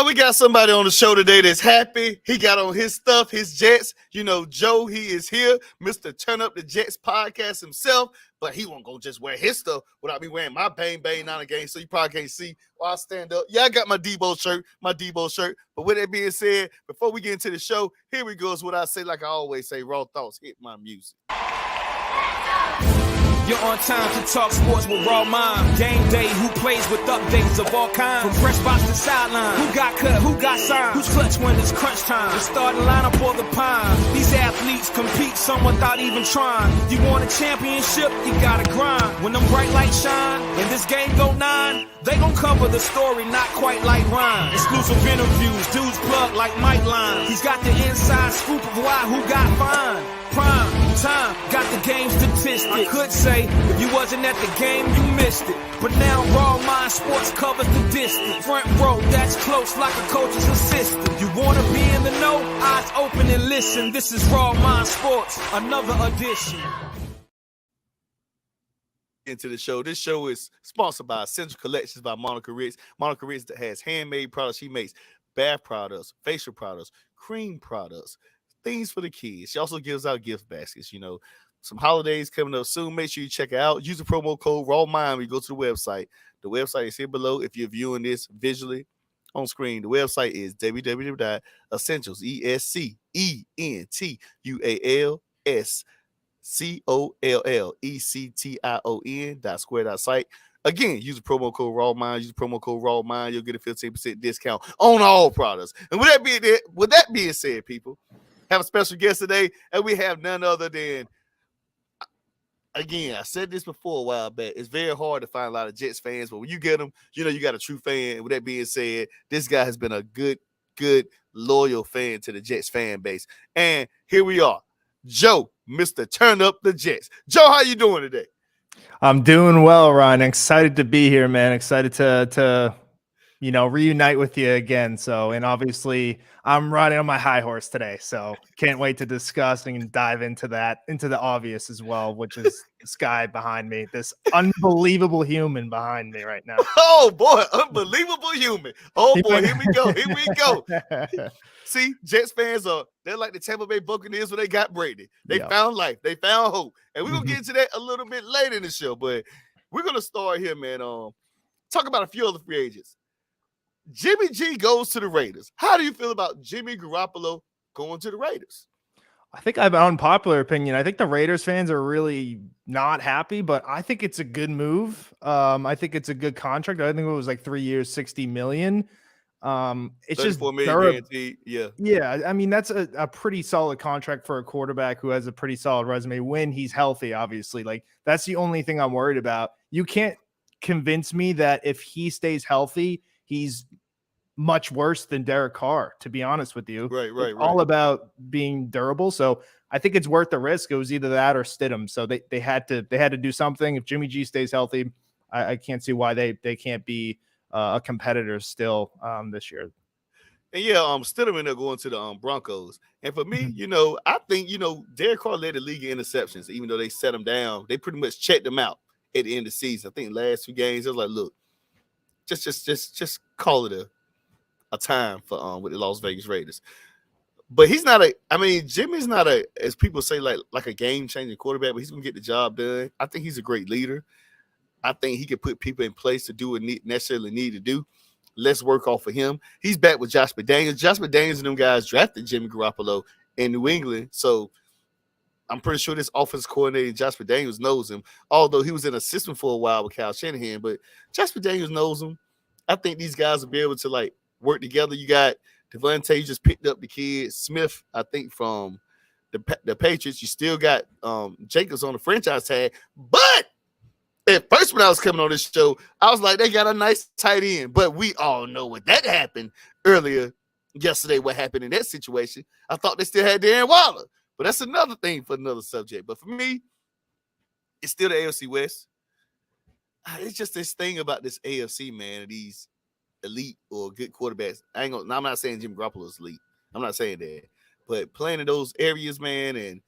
we got somebody on the show today that's happy. He got on his stuff, his Jets. You know, Joe, he is here. Mr. Turn Up the Jets podcast himself. But he won't go just wear his stuff without me wearing my bang bang on the game. So you probably can't see while I stand up. Yeah, I got my Debo shirt. But with that being said, before we get into the show, here we go is what I say like I always say, raw thoughts, hit my music. You're on time to talk sports with Raw Mind. Game day, who plays with updates of all kinds. From press box to sideline, who got cut, who got signed. Who's clutch when it's crunch time. The starting lineup or the pine. These athletes compete, some without even trying. You want a championship, you gotta grind. When them bright lights shine, and this game go 9, they gon' cover the story, not quite like Ryan. Exclusive interviews, dudes plug like Mike Line. He's got the inside scoop of why, who got fined. Prime time, got the game statistics. I could say, if you wasn't at the game, you missed it. But now Raw Mind Sports covers the distance. Front row, that's close like a coach's assistant. You wanna be in the know? Eyes open and listen. This is Raw Mind Sports, another edition. Into the show. This show is sponsored by Essential Collections by Monica Ritz. Monica Ritz that has handmade products. She makes bath products, facial products, cream products, things for the kids. She also gives out gift baskets. You know, some holidays coming up soon. Make sure you check it out. Use the promo code RAWMIND when you go to the website. The website is here below if you're viewing this visually on screen. The website is www.essentials, ESCENTUALSCOLLECTION.square.site. Again, use the promo code RAWMIND. Use the promo code RAWMIND. You'll get a 15% discount on all products. And with that being said, people, have a special guest today, and we have none other than, again, I said this before a while back, it's very hard to find a lot of Jets fans, but when you get them, you know you got a true fan. And with that being said, this guy has been a good, loyal fan to the Jets fan base. And here we are, Joe, Mr. Turn Up the Jets. Joe, how you doing today? I'm doing well, Ryan. Excited to be here, man. Excited to reunite with you again. So, and obviously I'm riding on my high horse today. So can't wait to discuss and dive into the obvious as well, which is this guy behind me, this unbelievable human behind me right now. Oh boy, unbelievable human. Oh boy, here we go. See, Jets fans they're like the Tampa Bay Buccaneers when they got Brady. They found life, they found hope. And we're gonna get into that a little bit later in the show, but we're gonna start here, man. Talk about a few other free agents. Jimmy G goes to the Raiders. How do you feel about Jimmy Garoppolo going to the Raiders? I think I have an unpopular opinion. I think the Raiders fans are really not happy, but I think it's a good move. I think it's a good contract. I think it was like 3 years, $60 million. It's just $34 million guaranteed. Yeah. I mean, that's a pretty solid contract for a quarterback who has a pretty solid resume when he's healthy, obviously. Like, that's the only thing I'm worried about. You can't convince me that if he stays healthy, he's much worse than Derek Carr, to be honest with you. Right. All about being durable. So I think it's worth the risk. It was either that or Stidham. So they had to do something. If Jimmy G stays healthy, I can't see why they can't be a competitor still this year. And Stidham ended up going to the Broncos. And for me, I think, Derek Carr led the league in interceptions, even though they set him down. They pretty much checked him out at the end of the season. I think last 2 games, it was like, look, just call it a time for with the Las Vegas Raiders. But Jimmy's not as people say, like a game-changing quarterback, but he's going to get the job done. I think he's a great leader. I think he can put people in place to do what necessarily need to do. Let's work off of him. He's back with Josh McDaniels. Josh McDaniels and them guys drafted Jimmy Garoppolo in New England, so I'm pretty sure this offense coordinator, Josh McDaniels, knows him, although he was an assistant for a while with Kyle Shanahan. But Josh McDaniels knows him. I think these guys will be able to, work together. You got Devontae, you just picked up the kid. Smith, I think, from the Patriots. You still got Jacobs on the franchise tag. But at first when I was coming on this show, I was like, they got a nice tight end. But we all know what that happened earlier yesterday, what happened in that situation. I thought they still had Darren Waller. But that's another thing for another subject. But for me, it's still the AFC West. It's just this thing about this AFC, man, and these elite or good quarterbacks. I'm not saying Jimmy Garoppolo is elite. I'm not saying that. But playing in those areas, man, and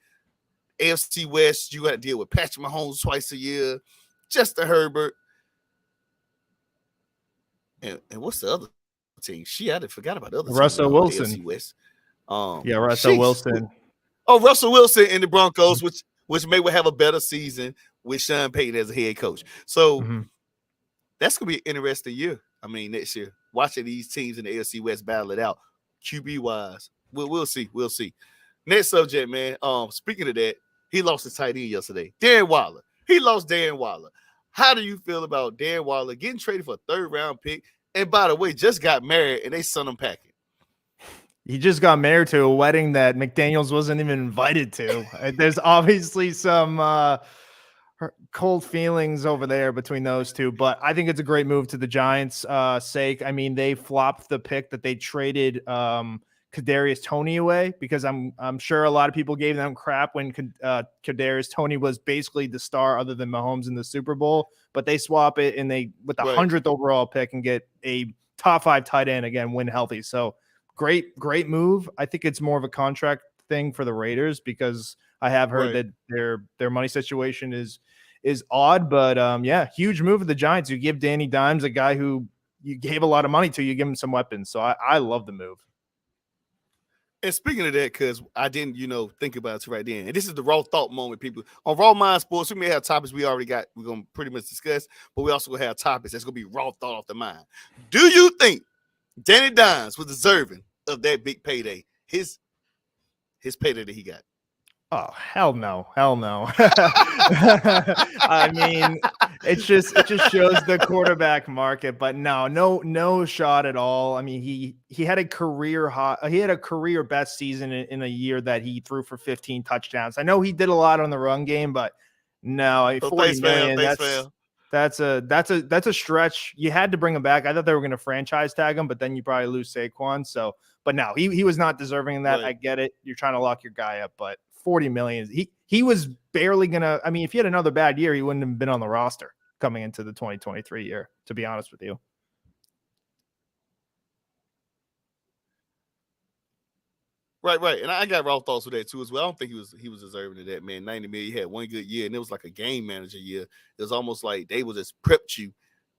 AFC West, you got to deal with Patrick Mahomes twice a year, Justin Herbert, and what's the other team. She I forgot about the other Russell team in the Wilson. AFC West. Yeah, Russell Sheesh. Wilson. Oh, Russell Wilson in the Broncos, which may have a better season with Sean Payton as a head coach. So that's gonna be an interesting year. I mean, next year, watching these teams in the AFC West battle it out, QB wise. We'll see. We'll see. Next subject, man. Speaking of that, he lost his tight end yesterday. Darren Waller. He lost Darren Waller. How do you feel about Darren Waller getting traded for a 3rd round pick? And by the way, just got married and they sent him packing. He just got married to a wedding that McDaniels wasn't even invited to. There's obviously some cold feelings over there between those two, but I think it's a great move to the Giants' sake. I mean, they flopped the pick that they traded Kadarius Toney away because I'm sure a lot of people gave them crap when Kadarius Toney was basically the star other than Mahomes in the Super Bowl. But they swap it and they with the 100th overall pick and get a top 5 tight end again when healthy. So great move. I think it's more of a contract thing for the Raiders because I have heard that their money situation is odd, but yeah, huge move of the Giants. You give Danny Dimes, a guy who you gave a lot of money to, you give him some weapons. So I love the move. And speaking of that, because I didn't, think about it right then. And this is the raw thought moment, people. On Raw Mind Sports, we may have topics we already got. We're going to pretty much discuss, but we also going to have topics that's going to be raw thought off the mind. Do you think Danny Dimes was deserving of that big payday? His payday that he got? Oh, hell no. I mean, it just shows the quarterback market, but no shot at all. I mean, he had a career best season in a year that he threw for 15 touchdowns. I know he did a lot on the run game, but no, 40 million. That's a stretch. You had to bring him back. I thought they were going to franchise tag him, but then you probably lose Saquon. So, but no, he was not deserving of that. Right. I get it. You're trying to lock your guy up, but 40 million. He was barely gonna. I mean, if he had another bad year, he wouldn't have been on the roster coming into the 2023 year. To be honest with you. Right. And I got raw thoughts with that too as well. I don't think he was deserving of that, man. 90 million. He had one good year, and it was like a game manager year. It was almost like they would just prepped you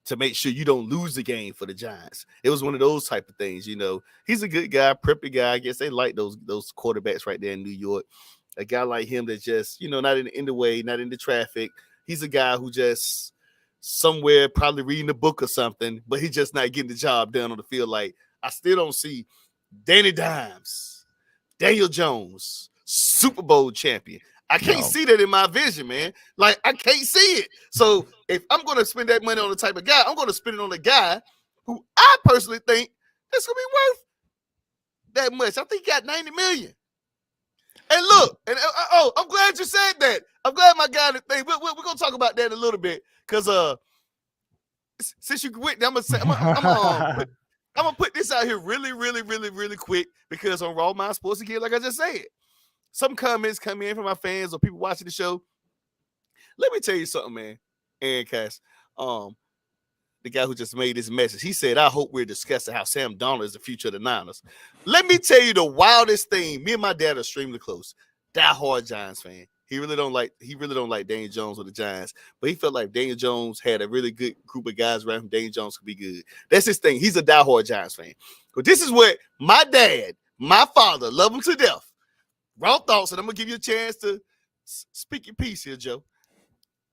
to make sure you don't lose the game for the Giants. It was one of those type of things, He's a good guy, preppy guy. I guess they like those quarterbacks right there in New York. A guy like him that just, not in the way, not in the traffic. He's a guy who just somewhere probably reading a book or something, but he's just not getting the job done on the field. Like, I still don't see Danny Dimes, Daniel Jones, Super Bowl champion. I can't see that in my vision, man. Like, I can't see it. So if I'm going to spend that money on the type of guy, I'm going to spend it on a guy who I personally think that's going to be worth that much. I think he got 90 million. And look, I'm glad you said that. I'm glad my guy that thing. We're going to talk about that in a little bit because since you went, I'm going to put this out here really quick because on Raw Mind Sports again, like I just said, some comments come in from my fans or people watching the show. Let me tell you something, man. Aaron Cass, the guy who just made this message, he said, I hope we're discussing how Sam Darnold is the future of the Niners. Let me tell you the wildest thing. Me and my dad are extremely close. Die-hard Giants fan. He really don't like Daniel Jones with the Giants, but he felt like Daniel Jones had a really good group of guys around him. Daniel Jones could be good. That's his thing. He's a die-hard Giants fan. But this is what my dad, my father, love him to death. Raw thoughts, and I'm going to give you a chance to speak your piece here, Joe.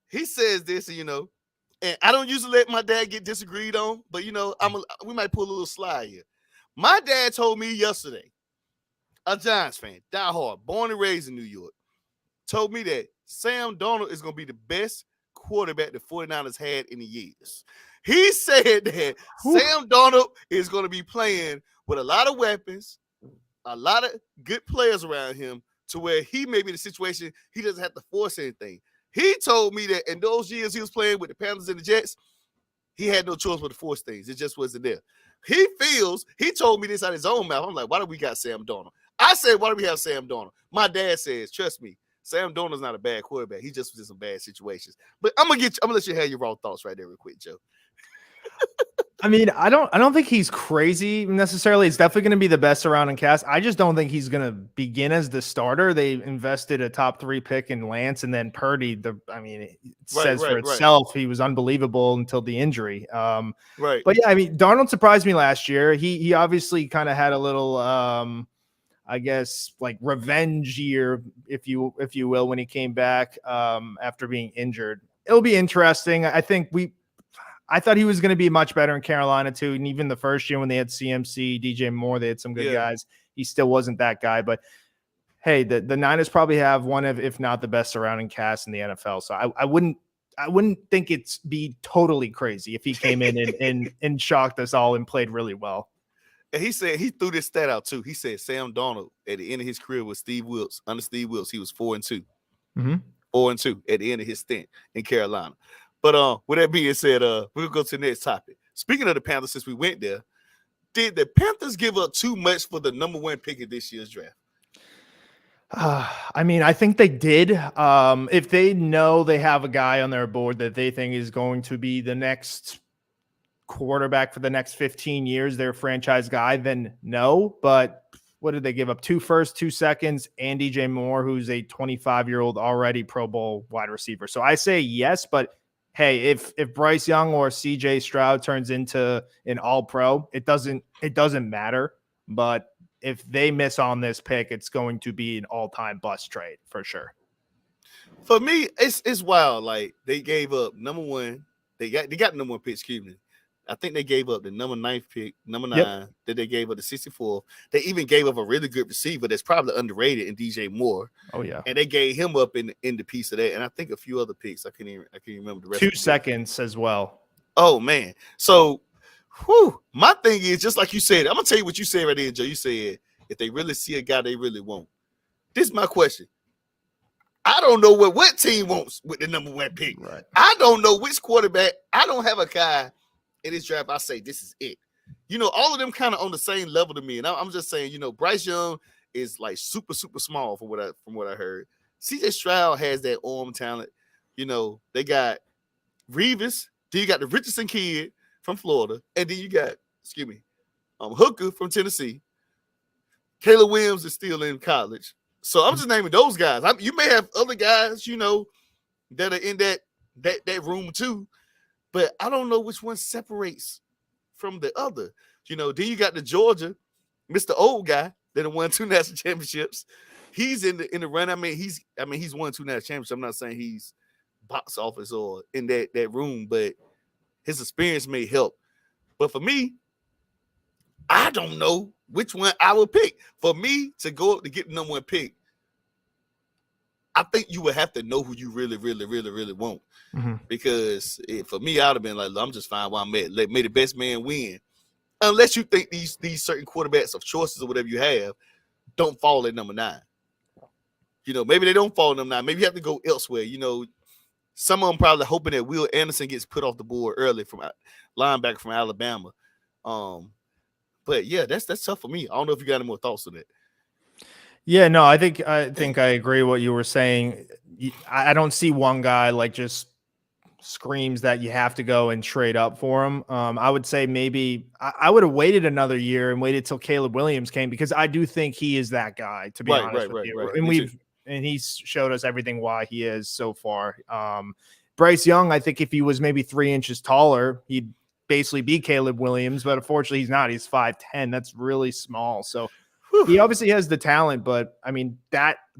He says this, and I don't usually let my dad get disagreed on, but, we might pull a little slide here. My dad told me yesterday, a Giants fan, diehard, born and raised in New York, told me that Sam Darnold is going to be the best quarterback the 49ers had in the years. He said that Sam Darnold is going to be playing with a lot of weapons, a lot of good players around him to where he may be in a situation he doesn't have to force anything. He told me that in those years he was playing with the Panthers and the Jets, he had no choice but to force things. It just wasn't there. He told me this out of his own mouth. I'm like, why do we got Sam Darnold? I said, why do we have Sam Darnold? My dad says, trust me, Sam Darnold's not a bad quarterback. He just was in some bad situations. But I'm gonna let you have your raw thoughts right there real quick, Joe. I mean, I don't think he's crazy necessarily. It's definitely going to be the best surrounding cast. I just don't think he's going to begin as the starter. They invested a top 3 pick in Lance, and then Purdy. It says for Right. itself. He was unbelievable until the injury. Right. But yeah, I mean, Darnold surprised me last year. He obviously kind of had a little, I guess, like revenge year, if you will, when he came back after being injured. It'll be interesting. I thought he was going to be much better in Carolina too. And even the first year when they had CMC, DJ Moore, they had some good guys. He still wasn't that guy. But hey, the Niners probably have one of, if not the best surrounding cast in the NFL. So I wouldn't think it's be totally crazy if he came in and shocked us all and played really well. And he said he threw this stat out too. He said Sam Darnold at the end of his career with Steve Wilkes, under Steve Wilkes, he was 4-2. Mm-hmm. 4-2 at the end of his stint in Carolina. But with that being said, we'll go to the next topic. Speaking of the Panthers, since we went there, did the Panthers give up too much for the number 1 pick in this year's draft? I mean, I think they did. If they know they have a guy on their board that they think is going to be the next quarterback for the next 15 years, their franchise guy, then no. But what did they give up? 2 firsts, 2 seconds, and DJ Moore, who's a 25-year-old already Pro Bowl wide receiver. So I say yes, but hey, if Bryce Young or CJ Stroud turns into an all-pro, it doesn't matter. But if they miss on this pick, it's going to be an all-time bust trade for sure. For me, it's wild. Like they gave up number 1. They got the number 1 pick, excuse me. I think they gave up the number 9th pick, number 9, Yep. that they gave up the 64th. They even gave up a really good receiver that's probably underrated in DJ Moore. Oh yeah. And they gave him up in the piece of that. And I think a few other picks. I can't even remember the rest. 2 seconds as well. Oh man. So my thing is, just like you said, I'm gonna tell you what you said right there, Joe. You said if they really see a guy they really want. This is my question. I don't know what team wants with the number 1 pick. Right. I don't know which quarterback. I don't have a guy in this draft. I say this is it. All of them kind of on the same level to me. And I'm just saying, Bryce Young is like super, super small from what I heard. CJ Stroud has that arm talent. They got Revis. Then you got the Richardson kid from Florida. And then you got, Hooker from Tennessee. Caleb Williams is still in college. So I'm just naming those guys. You may have other guys, that are in that room too. But I don't know which one separates from the other. Then you got the Georgia, Mr. Old Guy that won 2 national championships. He's in the run. He's won 2 national championships. I'm not saying he's box office or in that room, but his experience may help. But for me, I don't know which one I would pick. For me to go up to get the number 1 pick, I think you would have to know who you really, really, really, really want. Mm-hmm. Because for me, I'd have been like, I'm just fine where I'm at. May the best man win. Unless you think these certain quarterbacks of choices or whatever you have don't fall at number 9. Maybe they don't fall at number 9. Maybe you have to go elsewhere. Some of them probably hoping that Will Anderson gets put off the board early from linebacker from Alabama. But yeah, that's tough for me. I don't know if you got any more thoughts on that. Yeah, no, I think I agree what you were saying. I don't see one guy like just screams that you have to go and trade up for him. I would say maybe I would have waited another year and waited till Caleb Williams came, because I do think he is that guy, to be honest with you. Right. And he's showed us everything why he is so far. Bryce Young, I think if he was maybe 3 inches taller, he'd basically be Caleb Williams, but unfortunately he's not. He's 5'10". That's really small. So he obviously has the talent, but I mean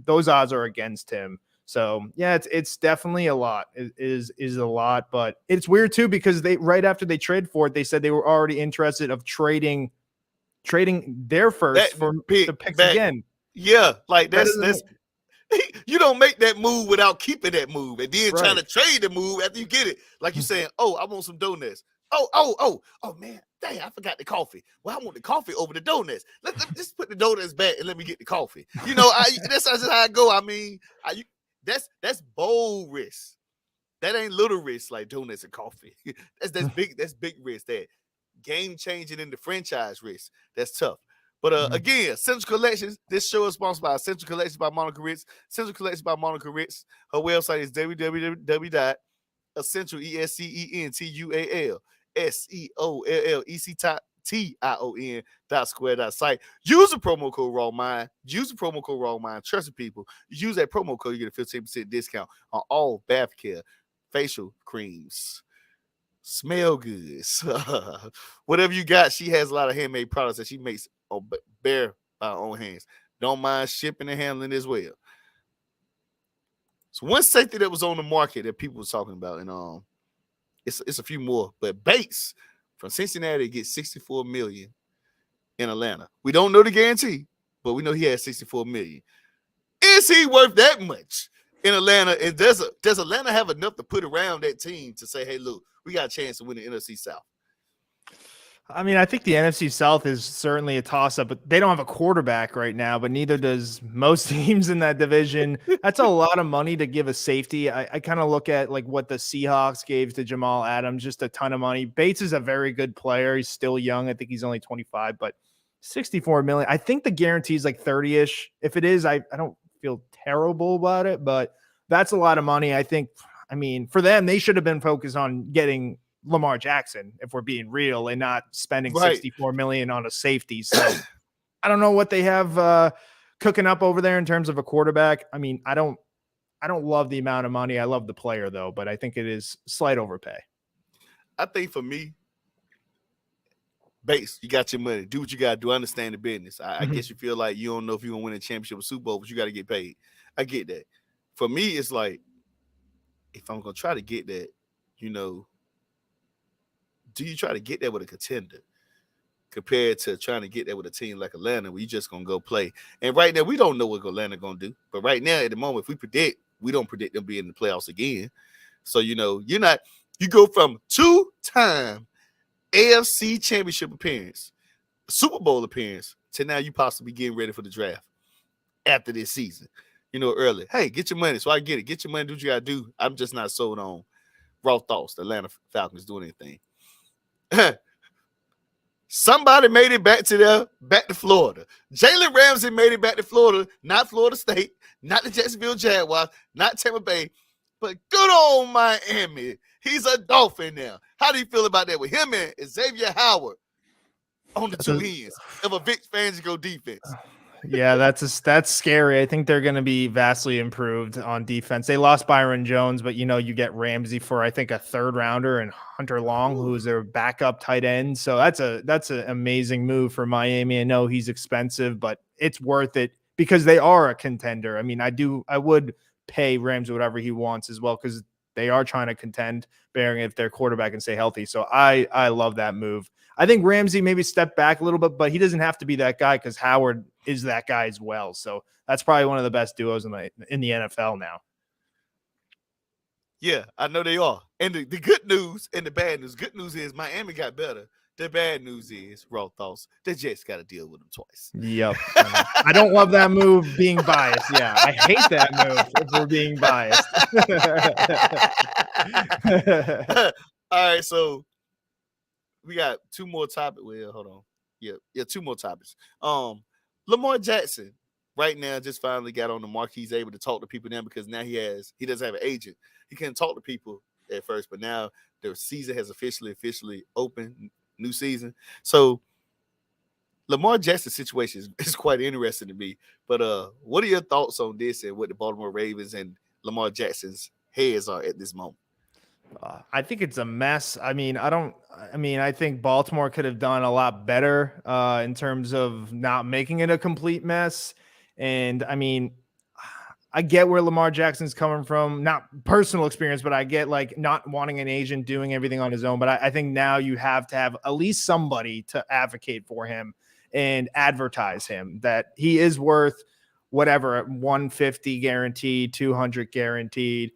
those odds are against him. So yeah, it's definitely a lot. It is a lot, but it's weird too, because they right after they trade for it, they said they were already interested of trading their first for the picks again. Yeah, like that's you don't make that move without keeping that move and then trying to trade the move after you get it. Like you're saying, oh, I want some donuts. Oh man, dang, I forgot the coffee. Well, I want the coffee over the donuts. Let just put the donuts back and let me get the coffee. That's just how I go. I mean, that's bold risk. That ain't little risk like donuts and coffee. That's big. That's big risk. That game changing in the franchise risk. That's tough. But again, Central Collections. This show is sponsored by Central Collections by Monica Ritz. Central Collections by Monica Ritz. Her website is www.essential, ESCENTUAL, SEOLLECTION.square.site. Use the promo code RAWMIND. Use the promo code RAWMIND. Trusted people. Use that promo code, you get a 15% discount on all bath care, facial creams, smell goods, whatever you got. She has a lot of handmade products that she makes bare by her own hands. Don't mind shipping and handling as well. So one safety that was on the market that people was talking about, and it's a few more, but Bates from Cincinnati gets $64 million in Atlanta. We don't know the guarantee, but we know he has $64 million. Is he worth that much in Atlanta? And does Atlanta have enough to put around that team to say, hey, look, we got a chance to win the NFC South? I mean, I think the NFC South is certainly a toss-up, but they don't have a quarterback right now, but neither does most teams in that division. That's a lot of money to give a safety. I kind of look at like what the Seahawks gave to Jamal Adams, just a ton of money. Bates is a very good player. He's still young. I think he's only 25, but $64 million. I think the guarantee is like 30-ish. If it is, I don't feel terrible about it, but that's a lot of money. I think, I mean, for them, they should have been focused on getting Lamar Jackson, if we're being real, and not spending $64 million on a safety. So I don't know what they have cooking up over there in terms of a quarterback. I mean, I don't love the amount of money. I love the player though, but I think it is slight overpay. I think for me, Bates, you got your money. Do what you got to do. Understand the business. I guess you feel like you don't know if you're going to win a championship or Super Bowl, but you got to get paid. I get that. For me, it's like, if I'm going to try to get that, do you try to get that with a contender compared to trying to get that with a team like Atlanta where you just going to go play? And right now, we don't know what Atlanta going to do. But right now, at the moment, if we don't predict them being in the playoffs again. So, you go from 2-time AFC championship appearance, Super Bowl appearance, to now you possibly getting ready for the draft after this season, early. Hey, get your money. So I get it. Get your money. Do what you got to do. I'm just not sold on raw thoughts, the Atlanta Falcons doing anything. Somebody made it back to Florida. Jalen Ramsey made it back to Florida, not Florida State, not the Jacksonville Jaguars, not Tampa Bay, but good old Miami. He's a Dolphin now. How do you feel about that with him and Xavier Howard on the two ends of a Vic Fangio defense? Yeah, that's scary. I think they're going to be vastly improved on defense. They lost Byron Jones, but you get Ramsey for I think a third rounder and Hunter Long, who's their backup tight end. So that's an amazing move for Miami. I know he's expensive, but it's worth it because they are a contender. I mean, I would pay Ramsey whatever he wants as well because they are trying to contend, bearing if their quarterback can stay healthy. So I love that move. I think Ramsey maybe stepped back a little bit, but he doesn't have to be that guy because Howard is that guy as well. So that's probably one of the best duos in the NFL now. Yeah, I know they are. And the good news and the bad news. Good news is Miami got better. The bad news is, raw thoughts, the Jets got to deal with them twice. Yep. I don't love that move being biased. Yeah, I hate that move if we're being biased. All right, so we got two more topics. Well, hold on. Yeah, two more topics. Lamar Jackson right now just finally got on the mark. He's able to talk to people now because now he doesn't have an agent. He couldn't talk to people at first, but now the season has officially opened, new season. So Lamar Jackson's situation is quite interesting to me. But what are your thoughts on this and what the Baltimore Ravens and Lamar Jackson's heads are at this moment? I think it's a mess. I think Baltimore could have done a lot better in terms of not making it a complete mess. And I mean, I get where Lamar Jackson's coming from, not personal experience, but I get like not wanting an agent doing everything on his own. But I think now you have to have at least somebody to advocate for him and advertise him that he is worth whatever, 150 guaranteed, 200 guaranteed.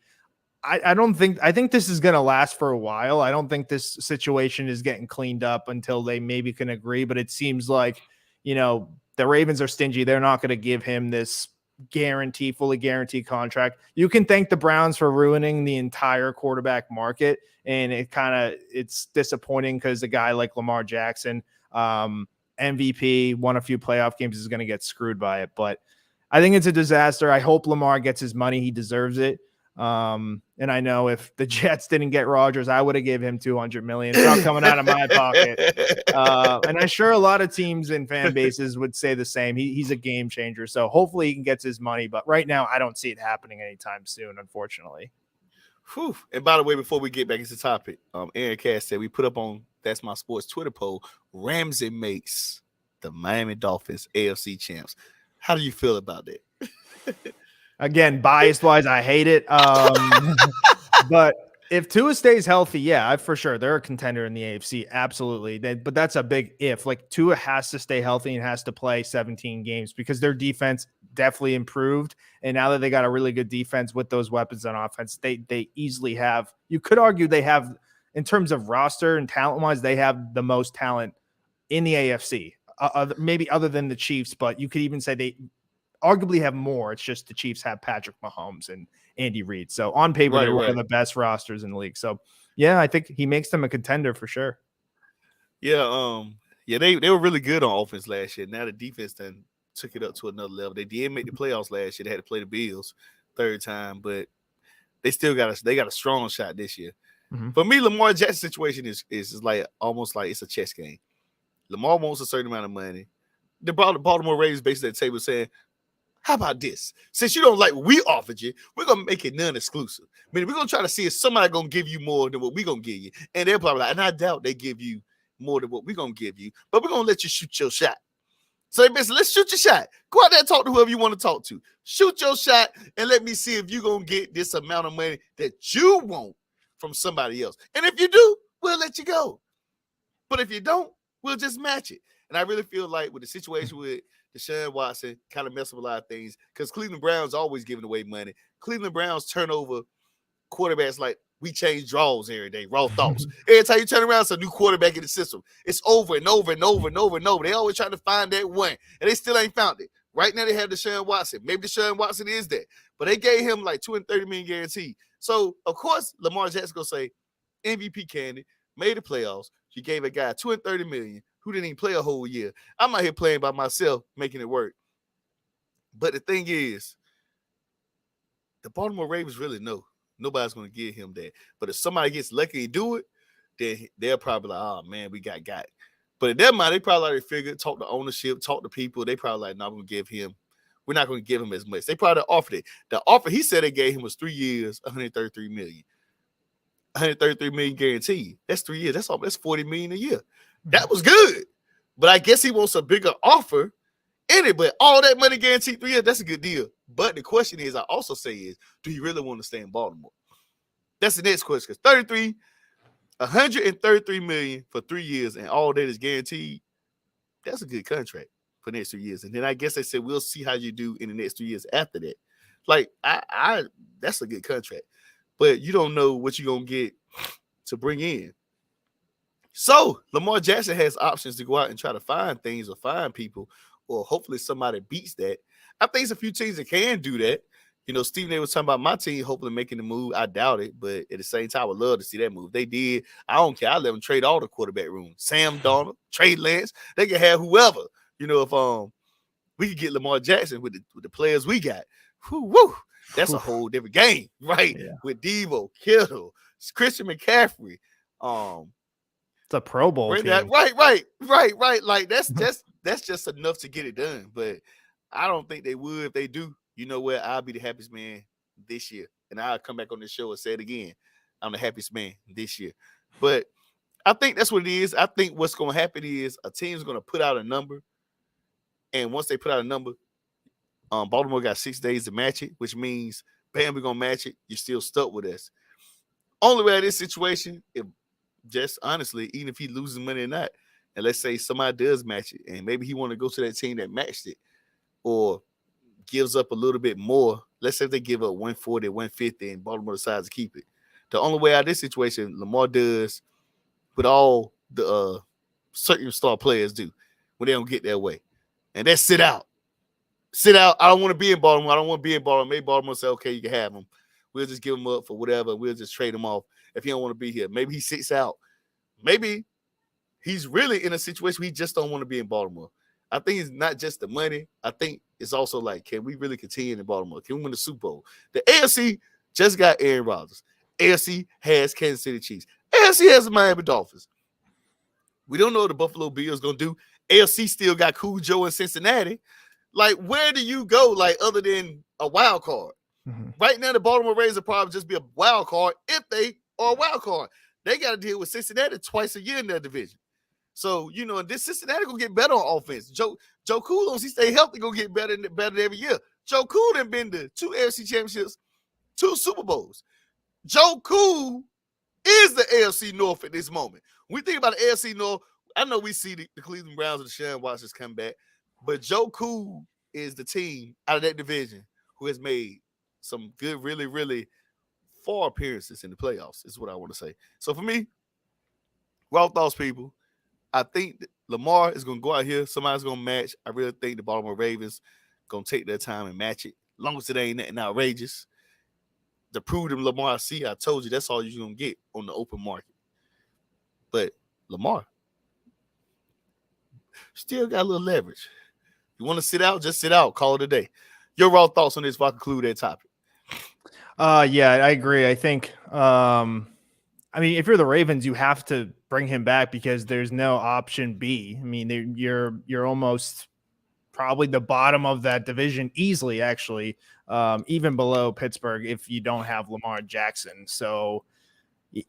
I think this is going to last for a while. I don't think this situation is getting cleaned up until they maybe can agree, but it seems like, the Ravens are stingy. They're not going to give him this fully guaranteed contract. You can thank the Browns for ruining the entire quarterback market. And it's disappointing because a guy like Lamar Jackson, MVP, won a few playoff games, is going to get screwed by it. But I think it's a disaster. I hope Lamar gets his money. He deserves it. And I know if the Jets didn't get Rodgers, I would have gave him $200 million. It's not coming out of my pocket. And I'm sure a lot of teams and fan bases would say the same. He's a game changer. So hopefully he can get his money. But right now, I don't see it happening anytime soon, unfortunately. Whew. And by the way, before we get back into the topic, Aaron Cass said we put up on That's My Sports Twitter poll, Ramsey makes the Miami Dolphins AFC champs. How do you feel about that? Again, biased-wise, I hate it. But if Tua stays healthy, yeah, for sure. They're a contender in the AFC, absolutely. But that's a big if. Like, Tua has to stay healthy and has to play 17 games because their defense definitely improved. And now that they got a really good defense with those weapons on offense, they easily have – you could argue they have, in terms of roster and talent-wise, they have the most talent in the AFC, maybe other than the Chiefs. But you could even say they – arguably have more. It's just the Chiefs have Patrick Mahomes and Andy Reid. So on paper, they're one of the best rosters in the league. So yeah, I think he makes them a contender for sure. Yeah, they were really good on offense last year. Now the defense then took it up to another level. They did make the playoffs last year. They had to play the Bills third time, but they still got a strong shot this year. Mm-hmm. For me, Lamar Jackson's situation is like almost like it's a chess game. Lamar wants a certain amount of money. The Baltimore Ravens basically at the table saying, how about this? Since you don't like what we offered you, we're going to make it non-exclusive. I mean, we're going to try to see if somebody going to give you more than what we're going to give you. And they're probably like, and I doubt they give you more than what we're going to give you, but we're going to let you shoot your shot. So they basically, let's shoot your shot. Go out there and talk to whoever you want to talk to. Shoot your shot and let me see if you're going to get this amount of money that you want from somebody else. And if you do, we'll let you go. But if you don't, we'll just match it. And I really feel like with the situation with Deshaun Watson kind of mess up a lot of things because Cleveland Browns always giving away money. Cleveland Browns turn over quarterbacks like we change draws every day, raw thoughts. Every time you turn around, it's a new quarterback in the system. It's over and over and over and over and over. They always trying to find that one, and they still ain't found it. Right now they have Deshaun Watson. Maybe Deshaun Watson is that, but they gave him like $230 million guarantee. So, of course, Lamar Jackson going to say, MVP candidate, made the playoffs. You gave a guy $230 million. Who didn't even play a whole year. I'm out here playing by myself, making it work. But the thing is, the Baltimore Ravens really know nobody's going to give him that. But if somebody gets lucky and do it, then they're probably like, oh, man, we got. But in their mind, they probably already figured, talk to ownership, talk to people. They probably like, no, we're not going to give him as much. They probably offered it. The offer he said they gave him was 3 years, $133 million. $133 million guaranteed. That's 3 years. That's $40 million a year. That was good. But I guess he wants a bigger offer in it. But all that money guaranteed 3 years, that's a good deal. But the question is, I also say is, do you really want to stay in Baltimore? That's the next question. Because $133 million for 3 years and all that is guaranteed, that's a good contract for the next 3 years. And then I guess they said, we'll see how you do in the next 3 years after that. Like, I that's a good contract. But you don't know what you're going to get to bring in. So Lamar Jackson has options to go out and try to find things or find people, or hopefully somebody beats that. I think there's a few teams that can do that. You know, Stephen A was talking about my team hopefully making the move. I doubt it, but at the same time, I would love to see that move. They did. I don't care. I let them trade all the quarterback room. Sam Darnold, Trey Lance. They can have whoever. You know, if we could get Lamar Jackson with the players we got. Woo, that's a whole different game, right? Yeah. With Devo, Kittle, Christian McCaffrey, It's a Pro Bowl team. Right. Like that's just enough to get it done. But I don't think they would. If they do, you know what? I'll be the happiest man this year. And I'll come back on this show and say it again. I'm the happiest man this year. But I think that's what it is. I think what's going to happen is a team's going to put out a number. And once they put out a number, Baltimore got 6 days to match it, which means, bam, we're going to match it. You're still stuck with us. Only way in this situation, if just honestly, even if he loses money or not, and let's say somebody does match it, and maybe he want to go to that team that matched it, or gives up a little bit more. Let's say if they give up 140, 150, and Baltimore decides to keep it. The only way out of this situation, Lamar does what all the certain star players do when they don't get their way, and that's sit out. Sit out. I don't want to be in Baltimore. Maybe Baltimore say, okay, you can have him. We'll just give him up for whatever. We'll just trade him off if he don't want to be here. Maybe he sits out. Maybe he's really in a situation where he just don't want to be in Baltimore. I think it's not just the money. I think it's also like, can we really continue in Baltimore? Can we win the Super Bowl? The AFC, just got Aaron Rodgers. AFC has Kansas City Chiefs. AFC has the Miami Dolphins. We don't know what the Buffalo Bills going to do. AFC still got Cujo in Cincinnati. Like, where do you go, like, other than a wild card? Mm-hmm. Right now, the Baltimore Ravens will probably just be a wild card if they are a wild card. They got to deal with Cincinnati twice a year in their division. So, you know, this Cincinnati going to get better on offense. Joe Cool, he stay healthy, going to get better every year. Joe Cool done been to 2 AFC championships, 2 Super Bowls. Joe Cool is the AFC North at this moment. When we think about the AFC North, I know we see the Cleveland Browns and the Deshaun Watsons come back, but Joe Cool is the team out of that division who has made some good, really, really far appearances in the playoffs, is what I want to say. So for me, raw thoughts, people, I think that Lamar is going to go out here. Somebody's going to match. I really think the Baltimore Ravens going to take their time and match it, as long as it ain't nothing outrageous. To prove them Lamar, see, I told you that's all you're going to get on the open market. But Lamar still got a little leverage. You want to sit out, just sit out. Call it a day. Your raw thoughts on this if I conclude that topic. Yeah, I agree. I think, I mean, if you're the Ravens, you have to bring him back because there's no option B. I mean, you're almost probably the bottom of that division easily, actually, even below Pittsburgh if you don't have Lamar Jackson. So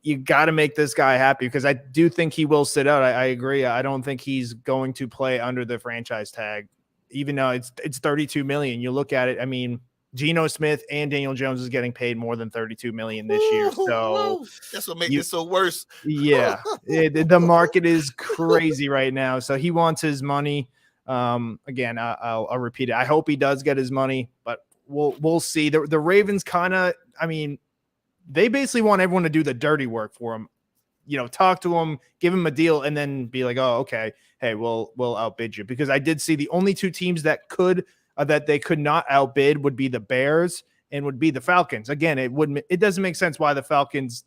you got to make this guy happy because I do think he will sit out. I agree. I don't think he's going to play under the franchise tag, even though it's $32 million. You look at it. I mean, Geno Smith and Daniel Jones is getting paid more than $32 million this year. So that's what makes it so worse. Yeah, the market is crazy right now. So he wants his money. Again, I'll repeat it. I hope he does get his money, but we'll see. The Ravens kind of, I mean, they basically want everyone to do the dirty work for him. You know, talk to him, give him a deal, and then be like, oh, okay, hey, we'll outbid you. Because I did see the only 2 teams that they could not outbid would be the Bears and would be the Falcons. Again, it doesn't make sense why the Falcons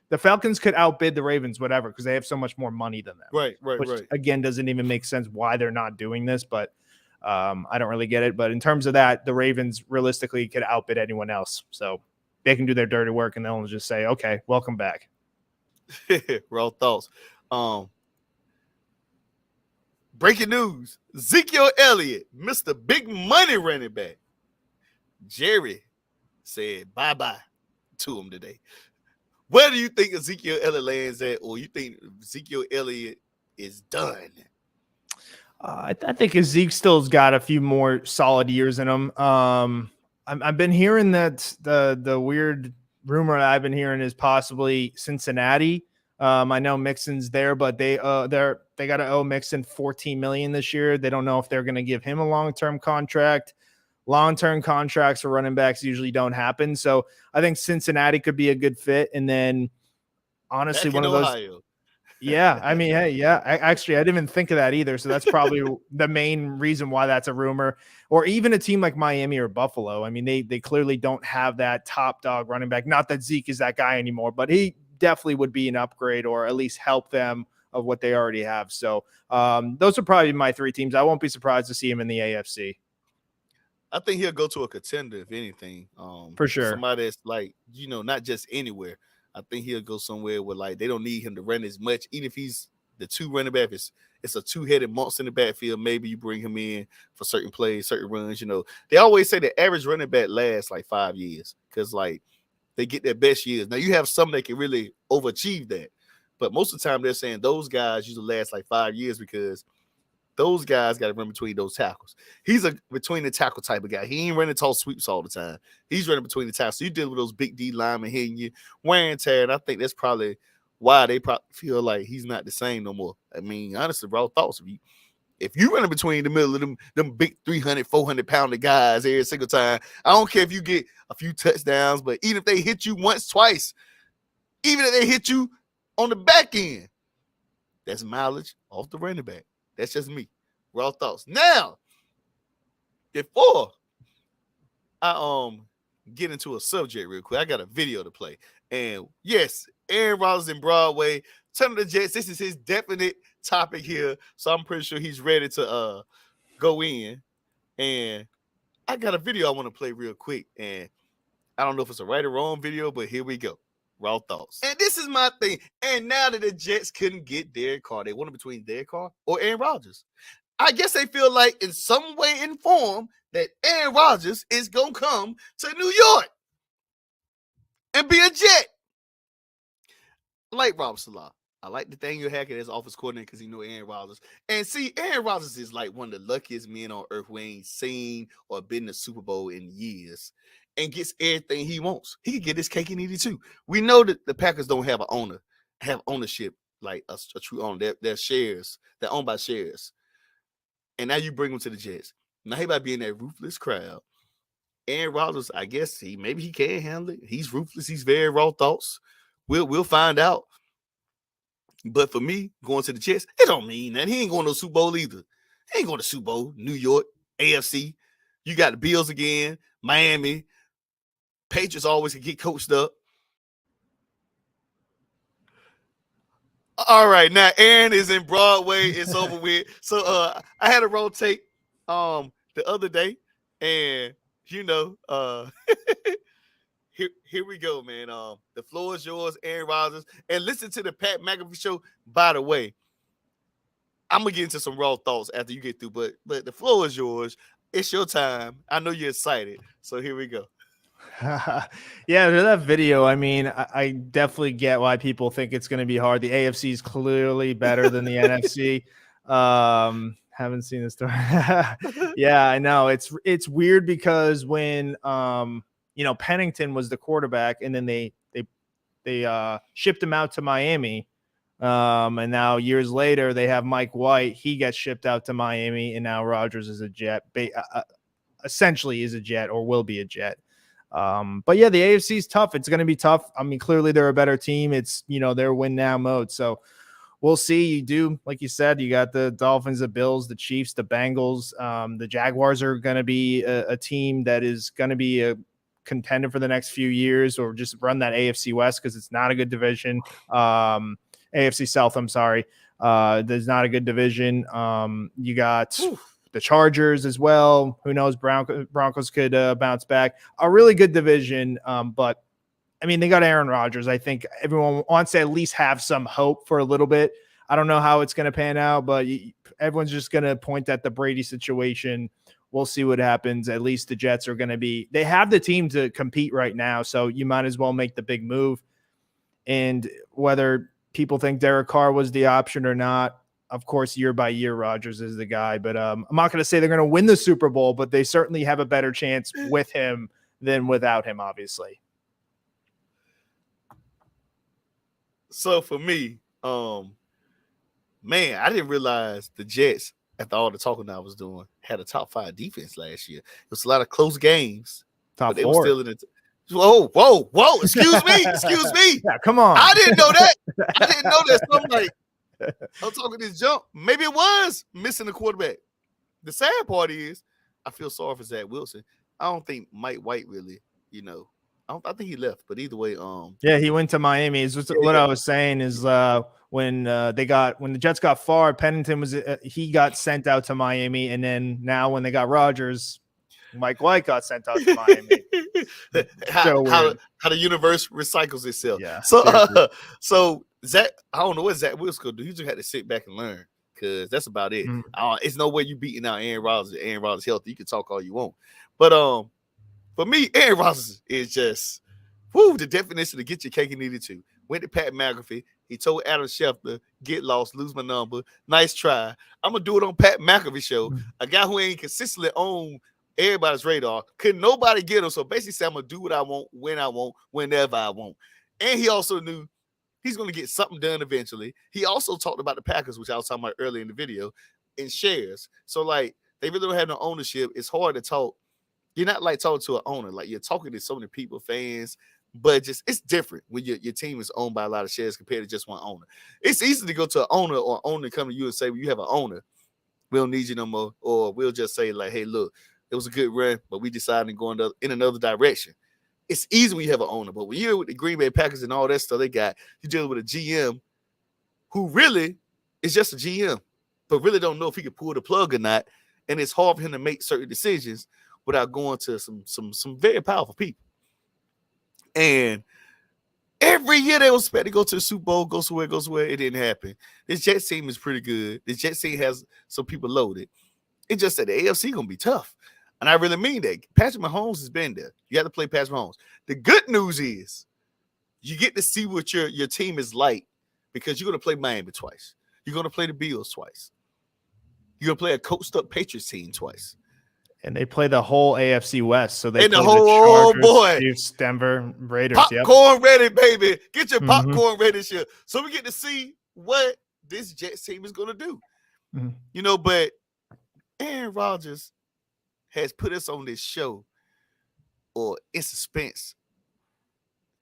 could outbid the Ravens, whatever, because they have so much more money than them. Right. Which, again, doesn't even make sense why they're not doing this, but I don't really get it. But in terms of that, the Ravens realistically could outbid anyone else. So they can do their dirty work and they'll just say, okay, welcome back. Raw thoughts. Breaking news. Ezekiel Elliott, Mr. Big Money running back. Jerry said bye-bye to him today. Where do you think Ezekiel Elliott lands at, or you think Ezekiel Elliott is done? I think Zeke still's got a few more solid years in him. I've been hearing that the weird rumor that I've been hearing is possibly Cincinnati. I know Mixon's there, but they got to owe Mixon $14 million this year. They don't know if they're going to give him a long-term contract. Long-term contracts for running backs usually don't happen. So I think Cincinnati could be a good fit. And then honestly, one of those. Ohio. Yeah. I mean, hey, yeah, I didn't even think of that either. So that's probably the main reason why that's a rumor. Or even a team like Miami or Buffalo. I mean, they clearly don't have that top dog running back. Not that Zeke is that guy anymore, but he definitely would be an upgrade or at least help them of what they already have. So those are probably my 3 teams. I won't be surprised to see him in the AFC. I think he'll go to a contender, if anything. For sure. Somebody that's like, you know, not just anywhere. I think he'll go somewhere where, like, they don't need him to run as much. Even if he's the 2 running back, it's a 2-headed monster in the backfield. Maybe you bring him in for certain plays, certain runs. You know, they always say the average running back lasts like 5 years because, like, they get their best years. Now, you have some that can really overachieve that. But most of the time, they're saying those guys usually last like 5 years because those guys got to run between those tackles. He's a between the tackle type of guy. He ain't running tall sweeps all the time. He's running between the tackles. So you deal with those big D linemen hitting you, wear and tear. And I think that's probably why they probably feel like he's not the same no more. I mean, honestly, raw thoughts. If you running between the middle of them big 300, 400-pounder guys every single time, I don't care if you get a few touchdowns, but even if they hit you once, twice, even if they hit you on the back end, that's mileage off the running back. That's just me. Raw thoughts. Now, before I get into a subject real quick, I got a video to play. And yes, Aaron Rodgers in Broadway, Turn of the Jets. This is his definite topic here. So I'm pretty sure he's ready to go in. And I got a video I want to play real quick. And I don't know if it's a right or wrong video, but here we go. Raw thoughts. And this is my thing. And now that the Jets couldn't get Derek Carr, they wanted between Derek Carr or Aaron Rodgers. I guess they feel like in some way, in form, that Aaron Rodgers is going to come to New York and be a Jet. I like Rob Salah. I like Nathaniel Hackett as offense coordinator because he know Aaron Rodgers. And see, Aaron Rodgers is like one of the luckiest men on earth who ain't seen or been in the Super Bowl in years and gets everything he wants. He can get his cake and eat it too. We know that the Packers don't have have ownership like a true owner. They're shares. They're owned by shares. And now you bring him to the Jets. Now he might be in that ruthless crowd. Aaron Rodgers, I guess maybe he can handle it. He's ruthless. He's very raw thoughts. We'll find out. But for me, going to the Jets, it don't mean that. He ain't going to the Super Bowl either. He ain't going to Super Bowl, New York, AFC. You got the Bills again, Miami. Patriots always can get coached up. All right, now Aaron is in Broadway. It's over with. So I had a rotate the other day, and here we go, man. The floor is yours, Aaron Rodgers. And listen to the Pat McAfee show. By the way, I'm gonna get into some raw thoughts after you get through, but the floor is yours. It's your time. I know you're excited. So here we go. Yeah, that video. I mean, I definitely get why people think it's going to be hard. The AFC is clearly better than the NFC. Haven't seen this story. Yeah, I know. It's weird because when Pennington was the quarterback, and then they shipped him out to Miami. And now years later, they have Mike White. He gets shipped out to Miami, and now Rodgers is a Jet. Essentially, is a Jet or will be a Jet. But yeah, the AFC is tough. It's going to be tough. I mean, clearly they're a better team. It's, their win now mode. So we'll see. You do, like you said, you got the Dolphins, the Bills, the Chiefs, the Bengals. The Jaguars are going to be a team that is going to be a contender for the next few years, or just run that AFC West because it's not a good division. AFC South, I'm sorry. There's not a good division. You got the Chargers as well. Who knows? Broncos could bounce back. A really good division, but I mean, they got Aaron Rodgers. I think everyone wants to at least have some hope for a little bit. I don't know how it's going to pan out, but everyone's just going to point at the Brady situation. We'll see what happens. At least the Jets are going to be – they have the team to compete right now, so you might as well make the big move. And whether people think Derek Carr was the option or not, of course, year by year, Rodgers is the guy. But I'm not going to say they're going to win the Super Bowl, but they certainly have a better chance with him than without him, obviously. So for me, man, I didn't realize the Jets, after all the talking I was doing, had a top 5 defense last year. It was a lot of close games. Top 4. They were still in it. Whoa. Excuse me. Yeah, come on. I didn't know that. So I'm like, I'm talking this jump. Maybe it was missing the quarterback. The sad part is, I feel sorry for Zach Wilson. I don't think Mike White really, I think he left, but either way, yeah, he went to Miami. What I was saying is when the Jets got far, Pennington he got sent out to Miami, and then now when they got Rodgers, Mike White got sent out to Miami. how the universe recycles itself. Yeah. So Zach, I don't know what Zach Wilson could do. He just had to sit back and learn, because that's about it. It's no way you beating out Aaron Rodgers. Aaron Rodgers healthy. You can talk all you want, but for me, Aaron Rodgers is just the definition to get your cake and eat it too. Went to Pat McAfee. He told Adam Schefter, get lost, lose my number. Nice try. I'm going to do it on Pat McAfee show. A guy who ain't consistently on everybody's radar. Couldn't nobody get him. So basically said, I'm going to do what I want, when I want, whenever I want. And he also knew he's going to get something done eventually. He also talked about the Packers, which I was talking about earlier in the video, in shares. So like, they really don't have no ownership. It's hard to talk. You're not like talking to an owner. Like, you're talking to so many people, fans, but it's different when your team is owned by a lot of shares compared to just one owner. It's easy to go to an owner or owner come to you and say, well, you have an owner. We don't need you no more. Or we'll just say like, hey, look, it was a good run, but we decided to go in another direction. It's easy when you have an owner, but when you're with the Green Bay Packers and all that stuff they got, you're dealing with a GM who really is just a GM, but really don't know if he can pull the plug or not. And it's hard for him to make certain decisions without going to some very powerful people. And every year they was expected to go to the Super Bowl, go somewhere. It didn't happen. This Jets team is pretty good. This Jets team has some people loaded. It's just that the AFC gonna be tough. And I really mean that. Patrick Mahomes has been there. You have to play Patrick Mahomes. The good news is you get to see what your team is like because you're gonna play Miami twice. You're gonna play the Bills twice. You're gonna play a coached up Patriots team twice. And they play the whole AFC West. So they and play the whole Chargers, Chiefs, Denver, Raiders. Popcorn ready, baby. Get your popcorn ready this year. So we get to see what this Jets team is gonna do. Mm-hmm. But Aaron Rodgers has put us on this show or in suspense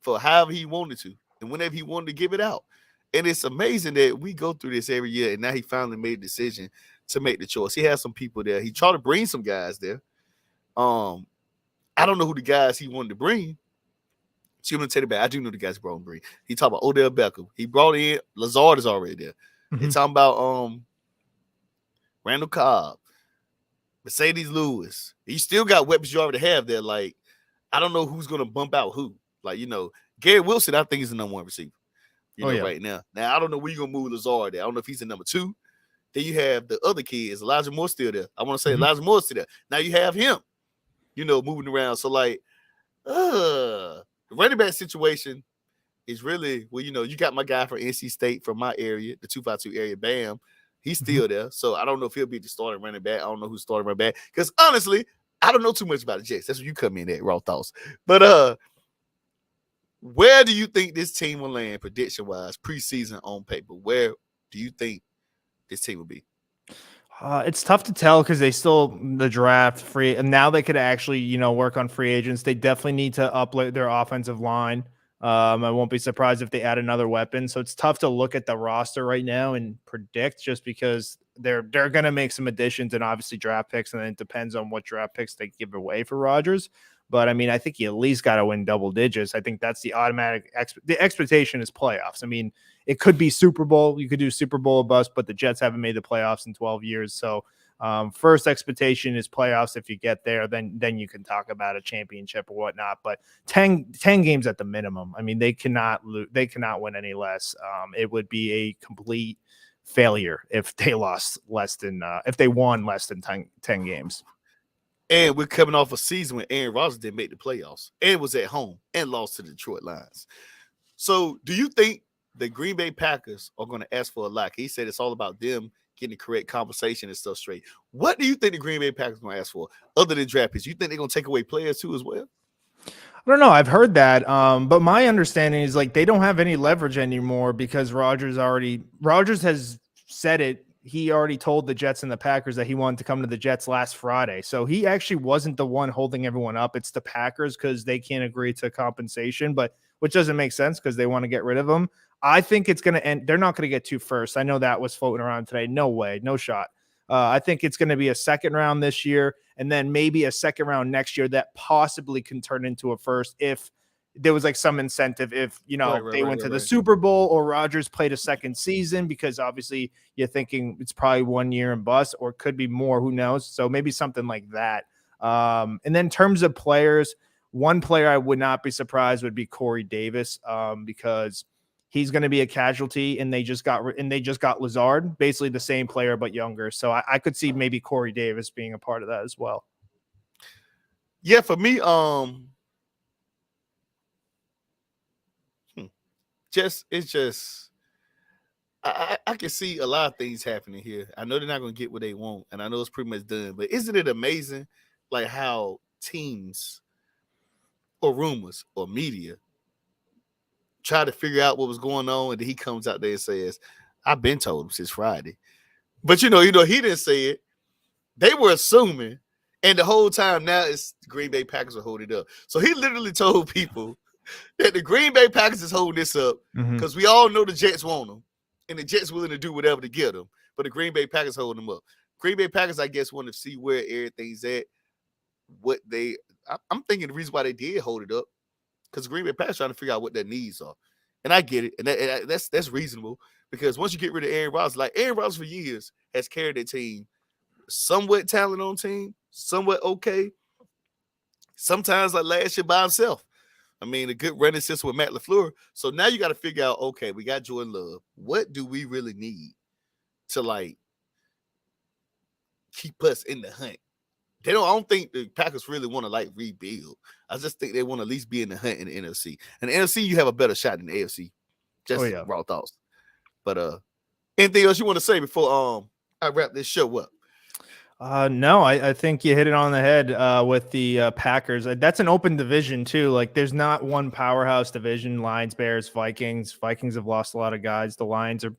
for however he wanted to and whenever he wanted to give it out. And it's amazing that we go through this every year, and now he finally made a decision to make the choice. He has some people there. He tried to bring some guys there. I don't know who the guys he wanted to bring. So I'm going to tell you about I do know the guys he brought to bring. He talked about Odell Beckham. He brought in Lazard is already there. Mm-hmm. They're talking about Randall Cobb, Mercedes Lewis. He still got weapons you already have there. Like, I don't know who's going to bump out who. Like, Gary Wilson, I think, is the number one receiver. Right now. Now, I don't know where you're going to move Lazard there. I don't know if he's the number 2. Then you have the other kids. Elijah Moore still there. I want to say Elijah Moore still there. Now you have him, moving around. So, like, the running back situation is really, well, you got my guy from NC State from my area, the 252 area, Bam. He's still there. So, I don't know if he'll be the starting running back. I don't know who's starting running back. Because, honestly, I don't know too much about the Jets. That's where you come in at, Raw Thoughts. But, where do you think this team will land prediction-wise, preseason on paper? Where do you think this team will be? It's tough to tell because they still the draft free, and now they could actually, work on free agents. They definitely need to upload their offensive line. I won't be surprised if they add another weapon. So it's tough to look at the roster right now and predict just because they're going to make some additions and obviously draft picks, and then it depends on what draft picks they give away for Rodgers. But, I mean, I think you at least got to win double digits. I think that's the automatic the expectation is playoffs. I mean, it could be Super Bowl. You could do Super Bowl or bust, but the Jets haven't made the playoffs in 12 years. So first expectation is playoffs. If you get there, then you can talk about a championship or whatnot. But 10 games at the minimum. I mean, they cannot win any less. It would be a complete failure if they lost less than if they won less than 10 games. And we're coming off a season when Aaron Rodgers didn't make the playoffs and was at home and lost to the Detroit Lions. So do you think the Green Bay Packers are going to ask for a lot? He said it's all about them getting the correct compensation and stuff straight. What do you think the Green Bay Packers are going to ask for other than draft picks? You think they're going to take away players too as well? I don't know. I've heard that. But my understanding is like they don't have any leverage anymore because Rodgers has said it. He already told the Jets and the Packers that he wanted to come to the Jets last Friday. So he actually wasn't the one holding everyone up. It's the Packers because they can't agree to compensation, which doesn't make sense because they want to get rid of him. I think it's going to end. They're not going to get 2 firsts. I know that was floating around today. No way. No shot. I think it's going to be a second round this year and then maybe a second round next year that possibly can turn into a first if there was like some incentive if, they went to the Super Bowl or Rodgers played a second season, because obviously you're thinking it's probably 1 year and bust, or it could be more, who knows? So maybe something like that. And then in terms of players, one player I would not be surprised would be Corey Davis, because he's going to be a casualty, and they just got Lazard, basically the same player, but younger. So I could see maybe Corey Davis being a part of that as well. Yeah. For me, I can see a lot of things happening here. I know they're not going to get what they want, and I know it's pretty much done. But isn't it amazing, like how teams or rumors or media try to figure out what was going on, and then he comes out there and says, "I've been told him since Friday," but he didn't say it. They were assuming, and the whole time now it's the Green Bay Packers are holding it up. So he literally told people that the Green Bay Packers is holding this up because we all know the Jets want them, and the Jets willing to do whatever to get them, but the Green Bay Packers holding them up. Green Bay Packers, I guess, want to see where everything's at. I'm thinking the reason why they did hold it up because Green Bay Packers trying to figure out what their needs are, and I get it, and that's reasonable because once you get rid of Aaron Rodgers, like Aaron Rodgers for years has carried their team, somewhat talented on team, somewhat okay. Sometimes like last year by himself. I mean, a good running system with Matt LaFleur. So now you got to figure out, okay, we got Jordan Love. What do we really need to like keep us in the hunt? I don't think the Packers really want to like rebuild. I just think they want to at least be in the hunt in the NFC. And the NFC, you have a better shot than the AFC. Oh Just yeah. raw thoughts. But anything else you want to say before I wrap this show up? No, I think you hit it on the head with the Packers. That's an open division too. Like there's not one powerhouse division. Lions, Bears, Vikings. Vikings have lost a lot of guys. The Lions are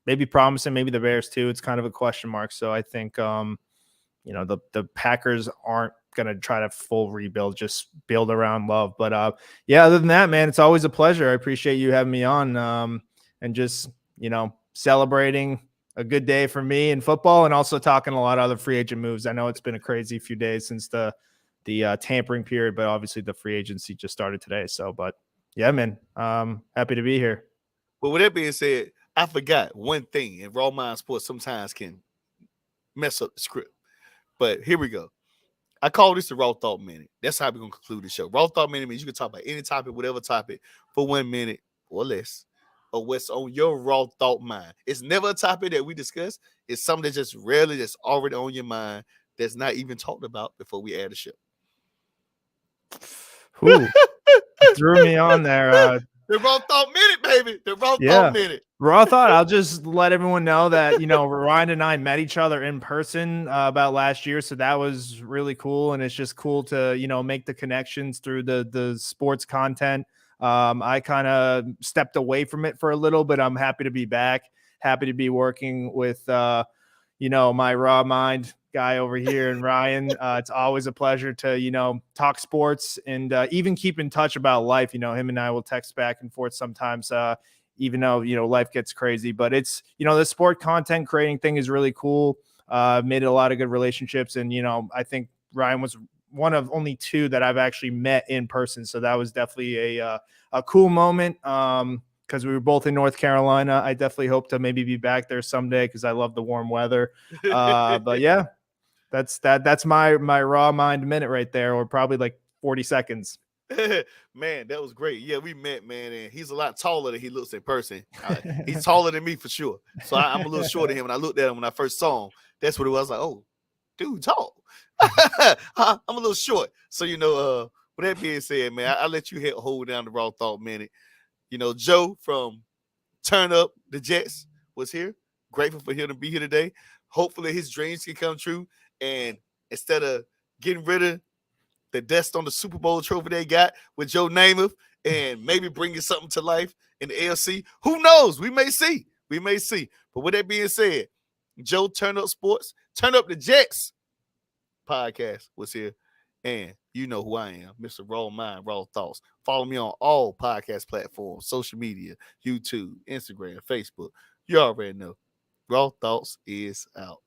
maybe promising, maybe the Bears too. It's kind of a question mark. So I think the Packers aren't going to try to full rebuild, just build around Love. But yeah, other than that, man, it's always a pleasure. I appreciate you having me on and just, celebrating a good day for me in football and also talking a lot of other free agent moves. I know it's been a crazy few days since the tampering period, but obviously the free agency just started today. So, but yeah, man, happy to be here. But with that being said, I forgot one thing, and Raw Mind Sports sometimes can mess up the script. But here we go. I call this the Raw Thought Minute. That's how we're going to conclude the show. Raw Thought Minute means you can talk about any topic, whatever topic, for 1 minute or less, or what's on your raw thought mind. It's never a topic that we discuss. It's something that's just rarely that's already on your mind that's not even talked about before we add a show. Ooh, threw me on there. The Raw Thought Minute, baby. The Raw Thought Minute. Raw Thought, I'll just let everyone know that, Ryan and I met each other in person about last year. So that was really cool. And it's just cool to, make the connections through the sports content. I kind of stepped away from it for a little, but I'm happy to be back. Happy to be working with, my raw mind guy over here and Ryan. It's always a pleasure to, talk sports and even keep in touch about life. Him and I will text back and forth sometimes, even though, life gets crazy. But it's, the sport content creating thing is really cool. Made a lot of good relationships. And, I think Ryan was one of only two that I've actually met in person. So that was definitely a cool moment because we were both in North Carolina. I definitely hope to maybe be back there someday because I love the warm weather. But yeah, that's my raw mind minute right there, or probably like 40 seconds. Man, that was great. Yeah, we met, man, and he's a lot taller than he looks in person. He's taller than me for sure. So I'm a little shorter than him. And I looked at him when I first saw him. That's what it was. Like, oh, dude, tall. I'm a little short. So, with that being said, man, I let you hold down the Raw Thought Minute. Joe from Turn Up the Jets was here. Grateful for him to be here today. Hopefully his dreams can come true. And instead of getting rid of the dust on the Super Bowl trophy they got with Joe Namath and maybe bringing something to life in the AFC, who knows? We may see. But with that being said, Joe Turn Up Sports, Turn Up the Jets podcast was here. And you know who I am, Mr. Raw Mind, Raw Thoughts. Follow me on all podcast platforms, social media, YouTube, Instagram, Facebook. You already know. Raw Thoughts is out.